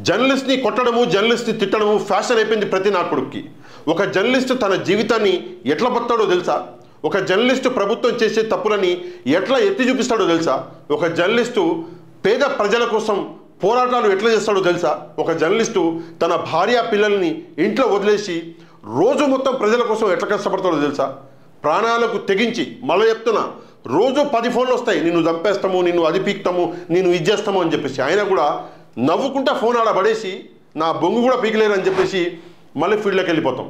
జర్నలిస్ట్ని కొట్టడము, జర్నలిస్ట్ని తిట్టడము fashion అయిపోయింది ప్రతి నా కొడుక్కి. ఒక జర్నలిస్టు తన జీవితాన్ని ఎట్లా బతాడో తెలుసా? ఒక జర్నలిస్టు ప్రభుత్వం చేసే తప్పులని ఎట్లా ఎత్తి చూపిస్తాడో తెలుసా? ఒక జర్నలిస్టు పేద ప్రజల కోసం పోరాటాలు ఎట్లా చేస్తాడో తెలుసా? ఒక జర్నలిస్టు తన భార్య పిల్లల్ని ఇంట్లో వదిలేసి రోజు మొత్తం ప్రజల కోసం ఎట్లా కష్టపడతాడో తెలుసా? ప్రాణాలకు తెగించి, మళ్ళీ చెప్తున్నా, రోజు 10 ఫోన్లు వస్తాయి, నిన్ను చంపేస్తాము, నిన్ను అది పీక్తాము, నిన్ను ఇది చేస్తాము అని చెప్పేసి. ఆయన కూడా నవ్వుకుంటా ఫోన్ ఆడ పడేసి నా బొంగు కూడా పీకలేరు అని చెప్పేసి మళ్ళీ ఫీల్డ్లోకి వెళ్ళిపోతాం,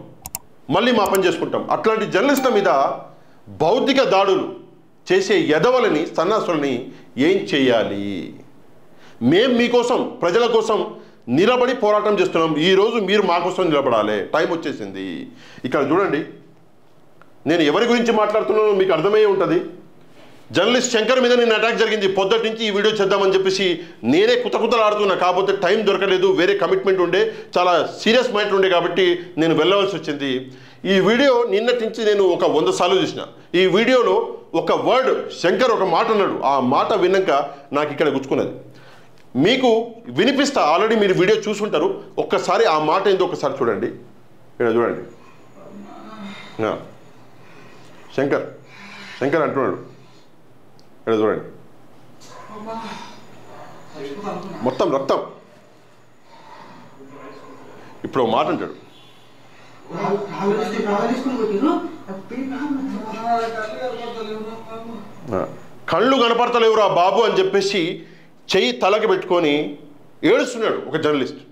మళ్ళీ మా పని చేసుకుంటాం. అట్లాంటి జర్నలిస్టుల మీద భౌతిక దాడులు చేసే ఎదవలని, సన్నాసులని ఏం చేయాలి? మేము మీకోసం, ప్రజల కోసం నిలబడి పోరాటం చేస్తున్నాం. ఈరోజు మీరు మా కోసం నిలబడాలి. టైం వచ్చేసింది. ఇక్కడ చూడండి, నేను ఎవరి గురించి మాట్లాడుతున్నానో మీకు అర్థమయ్యే ఉంటుంది. జర్నలిస్ట్ శంకర్ మీద నిన్న అటాక్ జరిగింది. పొద్దుటి నుంచి ఈ వీడియో చేద్దామని చెప్పేసి నేనే కుతకుతలు ఆడుతున్నా. కాకపోతే టైం దొరకలేదు, వేరే కమిట్మెంట్ ఉండే, చాలా సీరియస్ మైండ్ ఉండే కాబట్టి నేను వెళ్ళవలసి వచ్చింది. ఈ వీడియో నిన్నటి నుంచి నేను ఒక 100 సార్లు చూసిన. ఈ వీడియోలో ఒక వర్డ్ శంకర్ ఒక మాట అన్నాడు. ఆ మాట విన్నాక నాకు ఇక్కడ గుచ్చుకున్నది. మీకు వినిపిస్తా, ఆల్రెడీ మీరు వీడియో చూసుంటారు. ఒక్కసారి ఆ మాట ఏందో ఒకసారి చూడండి. ఇక్కడ చూడండి, శంకర్ శంకర్ అంటున్నాడు. ఇక్కడ చూడండి, మొత్తం రక్తం. ఇప్పుడు మాట అంటాడు, కళ్ళు కనపడతలేవురా బాబు అని చెప్పేసి చెయ్యి తలకి పెట్టుకొని ఏడుస్తున్నాడు ఒక జర్నలిస్ట్.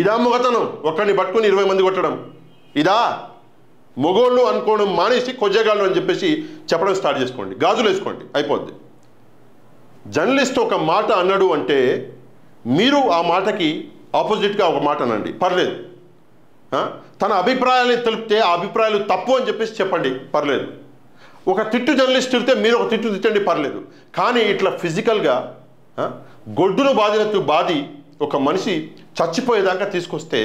ఇదా మొగతనం? ఒక్కడిని పట్టుకొని 20 మంది కొట్టడం ఇదా? మొగోళ్ళు అనుకోవడం మానేసి కొజ్జగాళ్ళు అని చెప్పేసి చెప్పడం స్టార్ట్ చేసుకోండి. గాజులు వేసుకోండి, అయిపోద్ది. జర్నలిస్ట్ ఒక మాట అన్నాడు అంటే మీరు ఆ మాటకి ఆపోజిట్గా ఒక మాట అనండి, పర్లేదు. తన అభిప్రాయాన్ని తెలిపితే ఆ అభిప్రాయాలు తప్పు అని చెప్పేసి చెప్పండి, పర్లేదు. ఒక తిట్టు జర్నలిస్ట్ తిడితే మీరు ఒక తిట్టు తిట్టండి, పర్లేదు. కానీ ఇట్లా ఫిజికల్గా గొడ్డును బాధినట్టు బాధి ఒక మనిషి చచ్చిపోయేదాకా తీసుకొస్తే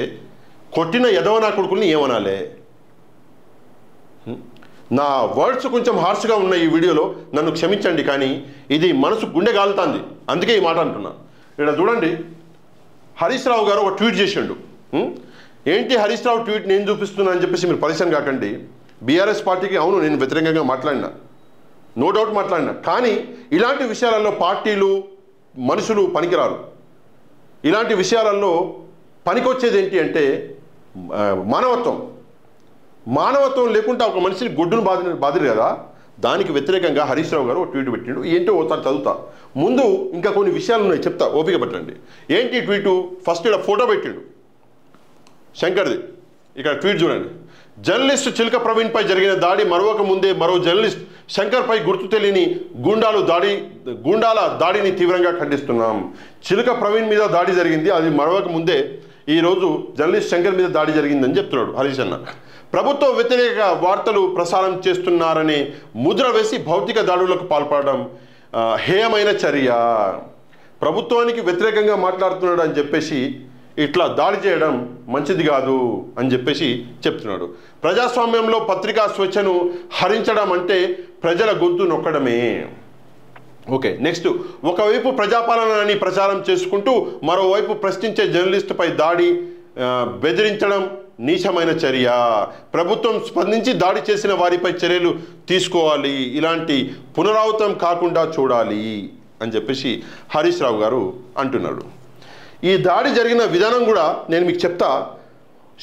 కొట్టిన ఎదవనా కొడుకుల్ని ఏమనాలే? నా వర్డ్స్ కొంచెం హార్ష్గా ఉన్న ఈ వీడియోలో నన్ను క్షమించండి, కానీ ఇది మనసు గుండె గాలుతుంది, అందుకే ఈ మాట అంటున్నా. ఇక్కడ చూడండి, హరీష్ రావు గారు ఒక ట్వీట్ చేసిండు. ఏంటి హరీష్ రావు ట్వీట్ నేను చూపిస్తున్నా అని చెప్పేసి మీరు పరిచయం కాకండి. బీఆర్ఎస్ పార్టీకి అవును నేను వ్యతిరేకంగా మాట్లాడినా, నో డౌట్ మాట్లాడినా. కానీ ఇలాంటి విషయాలలో పార్టీలు, మనుషులు పనికిరారు. ఇలాంటి విషయాలలో పనికొచ్చేది ఏంటి అంటే మానవత్వం. మానవత్వం లేకుండా ఒక మనిషిని గొడ్డును బాధిరు కదా, దానికి వ్యతిరేకంగా హరీష్ రావు గారు ఒక ట్వీట్ పెట్టిండు. ఏంటో ఒకసారి చదువుతా. ముందు ఇంకా కొన్ని విషయాలు ఉన్నాయి, చెప్తా, ఓపిక పట్టండి. ఏంటి ట్వీటు? ఫస్ట్ ఇక్కడ ఫోటో పెట్టిండు శంకర్ది. ఇక్కడ ట్వీట్ చూడండి. జర్నలిస్ట్ చిలక ప్రవీణ్పై జరిగిన దాడి మరొక ముందే మరో జర్నలిస్ట్ శంకర్పై గుర్తు తెలియని గుండాల దాడిని తీవ్రంగా ఖండిస్తున్నాం. చిలక ప్రవీణ్ మీద దాడి జరిగింది, అది మరొక ముందే ఈరోజు జర్నలిస్ట్ శంకర్ మీద దాడి జరిగిందని చెప్తున్నాడు హరీష్ అన్న. ప్రభుత్వ వ్యతిరేక వార్తలు ప్రసారం చేస్తున్నారనే ముద్ర వేసి భౌతిక దాడులకు పాల్పడడం హేయమైన చర్య. ప్రభుత్వానికి వ్యతిరేకంగా మాట్లాడుతున్నాడు అని చెప్పేసి ఇట్లా దాడి చేయడం మంచిది కాదు అని చెప్పేసి చెప్తున్నాడు. ప్రజాస్వామ్యంలో పత్రికా స్వేచ్ఛను హరించడం అంటే ప్రజల గొంతు నొక్కడమే. Okay, next. ఒకవైపు ప్రజాపాలనని ప్రచారం చేసుకుంటూ మరోవైపు ప్రశ్నించే జర్నలిస్టుపై దాడి, బెదిరించడం నీచమైన చర్య. ప్రభుత్వం స్పందించి దాడి చేసిన వారిపై చర్యలు తీసుకోవాలి, ఇలాంటి పునరావృతం కాకుండా చూడాలి అని చెప్పేసి హరీష్ రావు గారు అంటున్నాడు. ఈ దాడి జరిగిన విధానం కూడా నేను మీకు చెప్తా.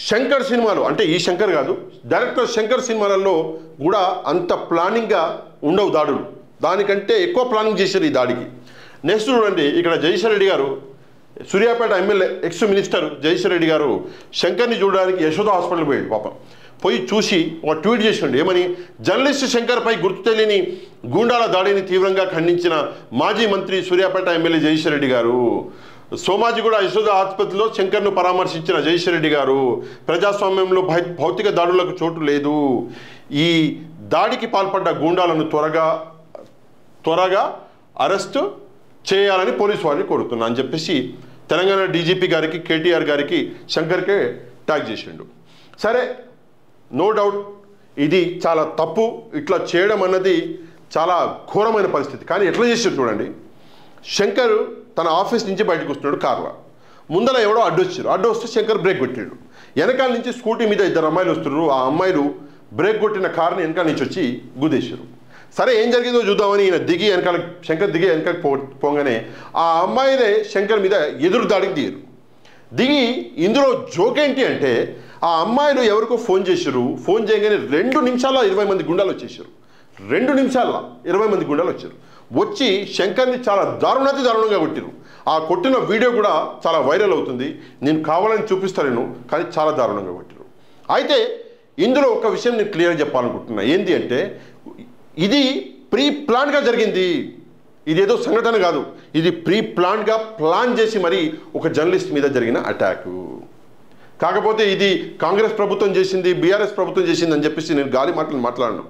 శంకర్ సినిమాలో, అంటే ఈ శంకర్ కాదు, డైరెక్టర్ శంకర్ సినిమాలలో కూడా అంత ప్లానింగ్గా ఉండవు దాడులు, దానికంటే ఎక్కువ ప్లానింగ్ చేశారు ఈ దాడికి. నెక్స్ట్ చూడండి, ఇక్కడ జగదీశ్వర్ రెడ్డి గారు, Suryapet MLA, ex minister Jagadishwar Reddy గారు శంకర్ని చూడడానికి యశోద హాస్పిటల్ పోయాడు. పాపం పోయి చూసి ఒక ట్వీట్ చేసిండు. ఏమని? జర్నలిస్ట్ శంకర్పై గుర్తు తెలియని గూండాల దాడిని తీవ్రంగా ఖండించిన మాజీ మంత్రి సూర్యాపేట ఎమ్మెల్యే జగదీశ్వర్ రెడ్డి గారు. సోమాజిగూడ యశోద ఆసుపత్రిలో శంకర్ను పరామర్శించిన జగదీశ్వర్ రెడ్డి గారు, ప్రజాస్వామ్యంలో భౌతిక దాడులకు చోటు లేదు, ఈ దాడికి పాల్పడ్డ గూండాలను త్వరగా అరెస్టు చేయాలని పోలీసు వారిని కోరుతున్నా అని చెప్పేసి తెలంగాణ డీజీపీ గారికి, కేటీఆర్ గారికి శంకర్కే ట్యాగ్ చేసిండు. సరే, నో డౌట్ ఇది చాలా తప్పు, ఇట్లా చేయడం అన్నది చాలా ఘోరమైన పరిస్థితి. కానీ ఎట్లా చేసాడు చూడండి. శంకర్ తన ఆఫీస్ నుంచి బయటకు వస్తున్నాడు కార్లో, ముందర ఎవడో అడ్డు వస్తే శంకర్ బ్రేక్ కొట్టాడు. వెనకాల నుంచి స్కూటీ మీద ఇద్దరు అమ్మాయిలు వస్తున్నారు. ఆ అమ్మాయిలు బ్రేక్ కొట్టిన కార్ని వెనకాల నుంచి వచ్చి గుద్దేశారు. సరే ఏం జరిగిందో చూద్దామని ఈయన శంకర్ దిగి వెనకాల పోగానే ఆ అమ్మాయిలే శంకర్ మీద ఎదురు దాడికి దిగి ఇందులో జోక్ ఏంటి అంటే ఆ అమ్మాయిలు ఎవరికో ఫోన్ చేశారు. ఫోన్ చేయగానే 2 నిమిషాల్లో 20 మంది గుండాలు వచ్చేసారు. 2 నిమిషాల్లో 20 మంది గుండాలు వచ్చారు. వచ్చి శంకర్ని చాలా దారుణంగా కొట్టారు. ఆ కొట్టిన వీడియో కూడా చాలా వైరల్ అవుతుంది. నేను కావాలని చూపిస్తాను, కానీ చాలా దారుణంగా కొట్టారు. అయితే ఇందులో ఒక విషయం నేను క్లియర్గా చెప్పాలనుకుంటున్నా. ఏంటి అంటే ఇది ప్రీ ప్లాన్గా జరిగింది. ఇది ఏదో సంఘటన కాదు. ఇది ప్లాన్ చేసి మరి ఒక జర్నలిస్ట్ మీద జరిగిన అటాకు. కాకపోతే ఇది కాంగ్రెస్ ప్రభుత్వం చేసింది, బీఆర్ఎస్ ప్రభుత్వం చేసింది అని చెప్పేసి నేను గాలి మాటలు మాట్లాడను.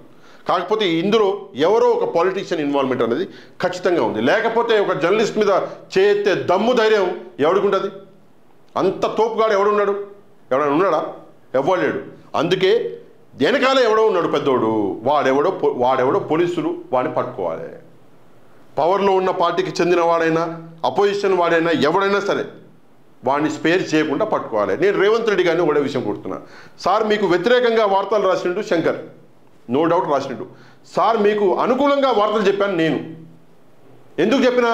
కాకపోతే ఇందులో ఎవరో ఒక పొలిటీషియన్ ఇన్వాల్వ్మెంట్ అనేది ఖచ్చితంగా ఉంది. లేకపోతే ఒక జర్నలిస్ట్ మీద చేస్తే దమ్ము ధైర్యం ఎవడికి ఉంటుంది? అంత తోపుగాడు ఎవడున్నాడు? ఎవడైనా ఉన్నాడా? ఎవ్వలేడు. అందుకే వెనకాల ఎవడో ఉన్నాడు పెద్దోడు. వాడెవడో పోలీసులు వాడిని పట్టుకోవాలి. పవర్లో ఉన్న పార్టీకి చెందిన వాడైనా, అపోజిషన్ వాడైనా, ఎవడైనా సరే వాడిని స్పేర్ చేయకుండా పట్టుకోవాలి. నేను రేవంత్ రెడ్డి గారిని ఒకటే విషయం కొడుతున్నా. సార్ మీకు వ్యతిరేకంగా వార్తలు రాసినట్టు శంకర్ నో డౌట్ రాసినట్టు. సార్ మీకు అనుకూలంగా వార్తలు చెప్పాను నేను. ఎందుకు చెప్పినా?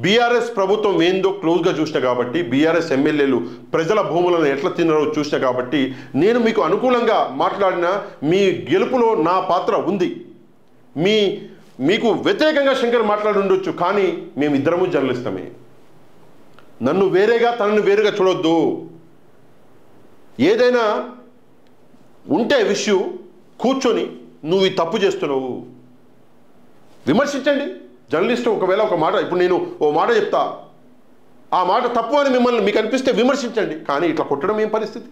బీఆర్ఎస్ ప్రభుత్వం ఏందో క్లోజ్గా చూసిన కాబట్టి, బీఆర్ఎస్ ఎమ్మెల్యేలు ప్రజల భూములను ఎట్లా తిన్నారో చూసిన కాబట్టి నేను మీకు అనుకూలంగా మాట్లాడిన మీ గెలుపులో నా పాత్ర ఉంది. మీకు వ్యతిరేకంగా శంకర్ మాట్లాడి ఉండొచ్చు, కానీ మేమిద్దరము జర్నలిస్టమే. నన్ను వేరేగా తనను వేరుగా చూడొద్దు. ఏదైనా ఉంటే విషయం కూర్చొని నువ్వు ఈ తప్పు చేస్తున్నావు విమర్శించండి. జర్నలిస్టు ఒకవేళ ఒక మాట, ఇప్పుడు నేను ఓ మాట చెప్తా, ఆ మాట తప్పు అని మీకు అనిపిస్తే విమర్శించండి. కానీ ఇట్లా కొట్టడం ఏం పరిస్థితి?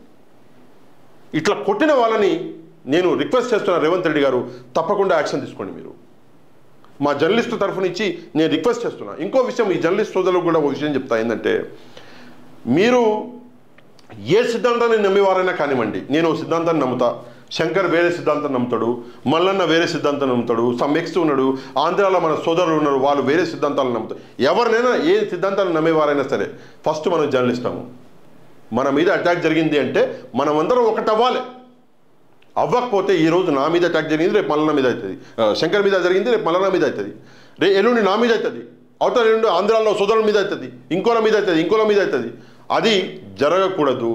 ఇట్లా కొట్టిన వాళ్ళని నేను రిక్వెస్ట్ చేస్తున్నా, రేవంత్ రెడ్డి గారు తప్పకుండా యాక్షన్ తీసుకోండి. మీరు మా జర్నలిస్టు తరఫు నుంచి నేను రిక్వెస్ట్ చేస్తున్నా. ఇంకో విషయం, ఈ జర్నలిస్ట్ సోదరులకు కూడా ఒక విషయం చెప్తా. ఏంటంటే మీరు ఏ సిద్ధాంతాన్ని నమ్మేవారైనా కానివ్వండి, నేను సిద్ధాంతాన్ని నమ్ముతా, శంకర్ వేరే సిద్ధాంతం నమ్ముతాడు, మల్లన్న వేరే సిద్ధాంతం నమ్ముతాడు, సమ్మెక్స్ ఉన్నాడు, ఆంధ్రాలో మన సోదరులు ఉన్నారు, వాళ్ళు వేరే సిద్ధాంతాలను నమ్ముతారు. ఎవరినైనా ఏ సిద్ధాంతాన్ని నమ్మేవారైనా సరే ఫస్ట్ మనం జర్నలిస్టాము. మన మీద అటాక్ జరిగింది అంటే మనమందరం ఒకటి అవ్వాలి. అవ్వకపోతే ఈరోజు నా మీద అటాక్ జరిగింది, రేపు మల్లన్న మీద అవుతుంది. శంకర్ మీద జరిగింది, రేపు మల్లన్న మీద అవుతుంది. ఎల్లుండి నా మీద అవుతుంది, అవతల ఎల్లుండి ఆంధ్రాలో సోదరుల మీద అవుతుంది, ఇంకోల మీద అవుతుంది. అది జరగకూడదు.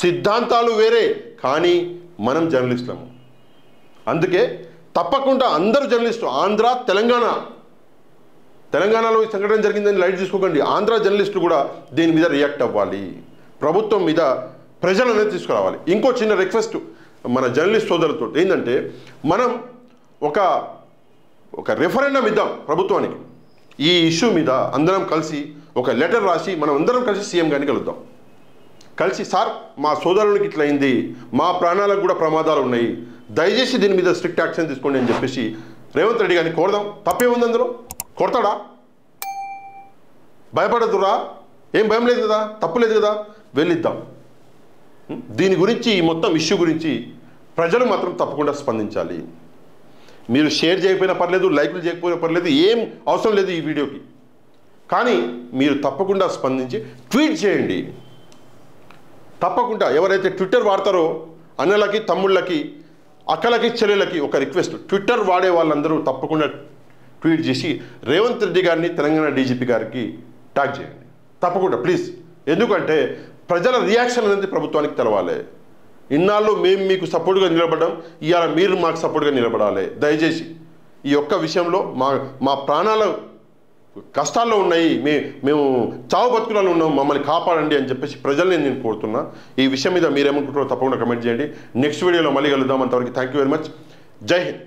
సిద్ధాంతాలు వేరే, కానీ మనం జర్నలిస్టులము. అందుకే తప్పకుండా అందరూ జర్నలిస్టు, ఆంధ్ర తెలంగాణలో ఈ సంఘటన జరిగిందని లైట్ తీసుకోకండి. ఆంధ్ర జర్నలిస్టులు కూడా దీని మీద రియాక్ట్ అవ్వాలి. ప్రభుత్వం మీద ప్రెజర్ అనేది తీసుకురావాలి. ఇంకో చిన్న రిక్వెస్ట్ మన జర్నలిస్ట్ సోదరులతో ఏంటంటే, మనం ఒక రెఫరెండం ఇద్దాం ప్రభుత్వానికి. ఈ ఇష్యూ మీద అందరం కలిసి ఒక లెటర్ రాసి మనం అందరం కలిసి సీఎం గారిని కలుద్దాం. కలిసి సార్ మా సోదరునికి ఇట్లా అయింది, మా ప్రాణాలకు కూడా ప్రమాదాలు ఉన్నాయి, దయచేసి దీని మీద స్ట్రిక్ట్ యాక్షన్ తీసుకోండి అని చెప్పేసి రేవంత్ రెడ్డి గారిని కోరదాం. తప్పేముంది అందులో? కొడతాడా? భయపడదురా? ఏం భయం లేదు కదా, తప్పు లేదు కదా, వెళ్ళిద్దాం. దీని గురించి, ఈ మొత్తం ఇష్యూ గురించి ప్రజలు మాత్రం తప్పకుండా స్పందించాలి. మీరు షేర్ చేయకపోయినా పర్లేదు, లైక్లు చేయకపోయినా పర్లేదు, ఏం అవసరం లేదు ఈ వీడియోకి. కానీ మీరు తప్పకుండా స్పందించి ట్వీట్ చేయండి. తప్పకుండా ఎవరైతే ట్విట్టర్ వాడతారో అన్నలకి, తమ్ముళ్ళకి, అక్కలకి, చెల్లెలకి ఒక రిక్వెస్ట్, ట్విట్టర్ వాడే వాళ్ళందరూ తప్పకుండా ట్వీట్ చేసి రేవంత్ రెడ్డి గారిని, తెలంగాణ డీజీపీ గారికి ట్యాగ్ చేయండి తప్పకుండా ప్లీజ్. ఎందుకంటే ప్రజల రియాక్షన్ అనేది ప్రభుత్వానికి తెలవాలి. ఇన్నాళ్ళు మేము మీకు సపోర్ట్గా నిలబడ్డాం, ఇవాళ మీరు మాకు సపోర్ట్గా నిలబడాలి. దయచేసి ఈ ఒక్క విషయంలో మా ప్రాణాలు కష్టాల్లో ఉన్నాయి, మేము చావు బతుకులలో ఉన్నాం, మమ్మల్ని కాపాడండి అని చెప్పేసి ప్రజల్ని నేను కోరుతున్నా. ఈ విషయం మీద మీరేమనుకుంటారో తప్పకుండా కమెంట్ చేయండి. నెక్స్ట్ వీడియోలో మళ్ళీ కలుద్దాం. అంతవరకు థ్యాంక్ యూ వెరీ మచ్. జై హింద్.